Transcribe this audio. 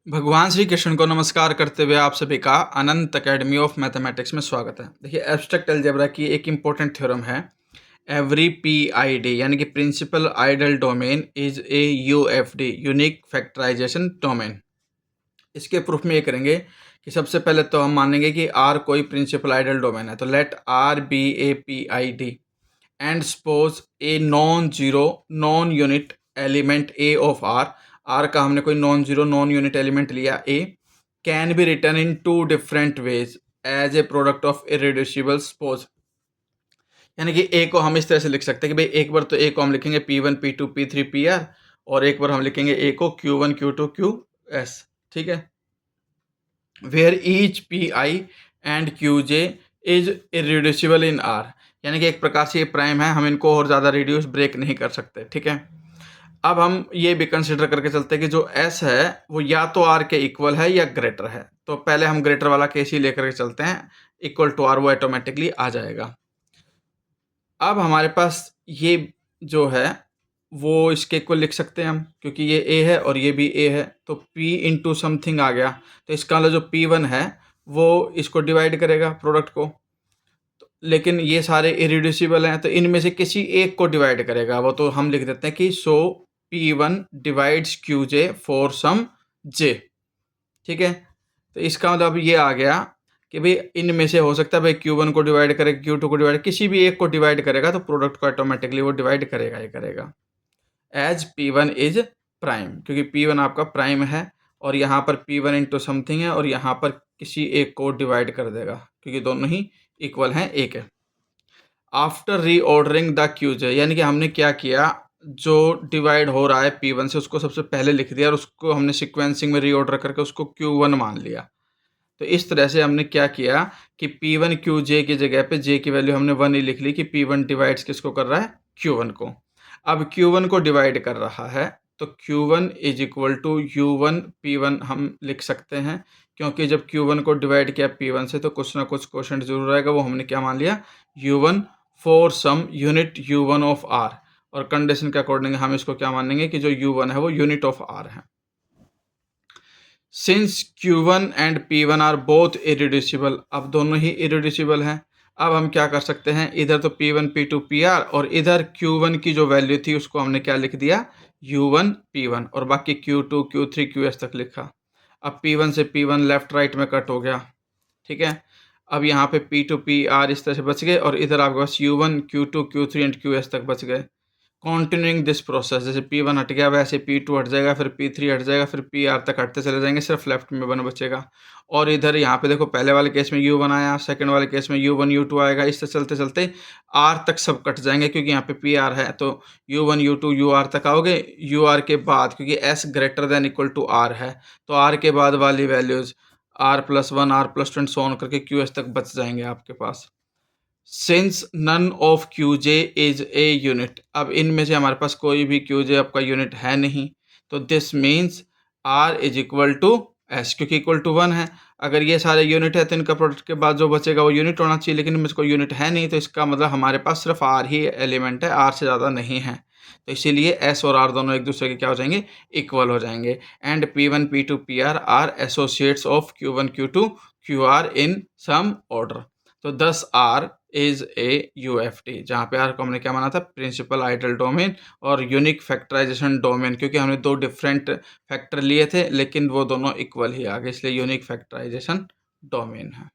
भगवान श्री कृष्ण को नमस्कार करते हुए आप सभी का अनंत अकेडमी ऑफ मैथमेटिक्स में स्वागत है। देखिए, एब्स्ट्रैक्ट अलजेब्रा की एक इम्पोर्टेंट थ्योरम है, एवरी पीआईडी यानी कि principal ideal domain is a UFD, unique factorisation domain. इसके प्रूफ में ये करेंगे कि सबसे पहले तो हम मानेंगे कि आर कोई प्रिंसिपल आइडल डोमेन है, तो let R be a PID and suppose a non zero non unit element A of R का हमने कोई non zero non unit element लिया A, can be written in two different ways as a product of irreducible suppose. यानी कि ए को हम इस तरह से लिख सकते हैं कि भाई एक बार तो ए को हम लिखेंगे P1 P2 P3 PR और एक बार हम लिखेंगे ए को Q1 Q2 QS। ठीक है, where each PI and QJ is irreducible in R, यानी कि एक प्रकार से ये प्राइम है, हम इनको और ज़्यादा रिड्यूस ब्रेक नहीं कर सकते। ठीक है, अब हम ये भी कंसिडर करके चलते हैं कि जो S है वो या तो R के इक्वल है या ग्रेटर है। तो पहले हम ग्रेटर वाला केस ही लेकर के चलते हैं, इक्वल टू R वो ऑटोमेटिकली आ जाएगा। अब हमारे पास ये जो है वो इसके इक्वल लिख सकते हैं हम, क्योंकि ये A है और ये भी A है, तो P इंटू समथिंग आ गया, तो इसका मतलब जो P1 है वो इसको डिवाइड करेगा प्रोडक्ट को। लेकिन ये सारे इरिड्यूसिबल हैं, तो इनमें से किसी एक को डिवाइड करेगा, वो तो हम लिख देते हैं कि so P1 divides QJ for some J। ठीक है, तो इसका मतलब ये आ गया कि भाई इनमें से हो सकता है भाई Q1 को डिवाइड करेगा, Q2 को डिवाइड, किसी भी एक को डिवाइड करेगा तो प्रोडक्ट को ऑटोमेटिकली वो डिवाइड करेगा ही करेगा एज P1 इज प्राइम, क्योंकि P1 आपका प्राइम है और यहाँ पर P1 इंटू समथिंग है और यहाँ पर किसी एक को डिवाइड कर देगा क्योंकि दोनों ही इक्वल हैं, एक है। आफ्टर रीऑर्डरिंग द QJ, यानी कि हमने क्या किया, जो डिवाइड हो रहा है P1 से उसको सबसे पहले लिख दिया और उसको हमने सिक्वेंसिंग में रीऑर्डर करके उसको Q1 मान लिया। तो इस तरह से हमने क्या किया कि P1 QJ की जगह पे J की वैल्यू हमने 1 ही लिख ली कि P1 डिवाइड्स किसको कर रहा है, Q1 को। अब Q1 को डिवाइड कर रहा है तो Q1 is equal to U1 P1 हम लिख सकते हैं, क्योंकि जब Q1 को डिवाइड किया P1 से तो कुछ ना कुछ क्वोशंट जरूर आएगा, वो हमने क्या मान लिया, U1 for some unit U1 of R, और कंडीशन के अकॉर्डिंग हम इसको क्या मानेंगे कि जो U1 है वो यूनिट ऑफ R है। Since Q1 and P1 are both irreducible, अब दोनों ही इरेड्यूसिबल हैं, अब हम क्या कर सकते हैं, इधर तो P1 P2 PR और इधर Q1 की जो वैल्यू थी उसको हमने क्या लिख दिया, U1 P1, और बाकी Q2 Q3 QS तक लिखा। अब P1 से P1 लेफ्ट राइट में कट हो गया। ठीक है, अब यहाँ पे P2 PR इस तरह से बच गए और इधर आपके पास U1 Q2 Q3 and QS तक बच गए। कॉन्टिन्यूइंग दिस प्रोसेस, जैसे P1 हट गया वैसे P2 हट जाएगा, फिर P3 हट जाएगा, फिर PR तक हटते चले जाएंगे, सिर्फ लेफ्ट में 1 बचेगा। और इधर यहाँ पे देखो, पहले वाले केस में U1 आया, सेकंड वाले केस में U1 U2 आएगा, इससे चलते चलते R तक सब कट जाएंगे, क्योंकि यहाँ पे PR है तो U1 U2 UR तक आओगे। UR के बाद क्योंकि S greater than equal to R है तो R के बाद वाली values R+1 R+2 so on करके QS तक बच जाएंगे आपके पास। Since none of QJ is a unit, अब इनमें से हमारे पास कोई भी QJ आपका यूनिट है नहीं, तो this means R is equal to S, क्योंकि इक्वल टू 1 है। अगर ये सारे यूनिट है तो इनका प्रोडक्ट के बाद जो बचेगा वो यूनिट होना चाहिए, लेकिन इनमें से कोई यूनिट है नहीं, तो इसका मतलब हमारे पास सिर्फ R ही एलिमेंट है, R से ज़्यादा नहीं है। तो इसीलिए S और R दोनों एक दूसरे के क्या हो जाएंगे, इक्वल हो जाएंगे। And P1 P2 PR are associates of Q1 Q2 QR in some order. तो 10 R इज ए UFD, जहाँ पे R को हमने क्या माना था, प्रिंसिपल आइडल डोमेन और यूनिक फैक्टराइजेशन डोमेन, क्योंकि हमने दो डिफरेंट फैक्टर लिए थे लेकिन वो दोनों इक्वल ही आ गए, इसलिए यूनिक फैक्टराइजेशन डोमेन है।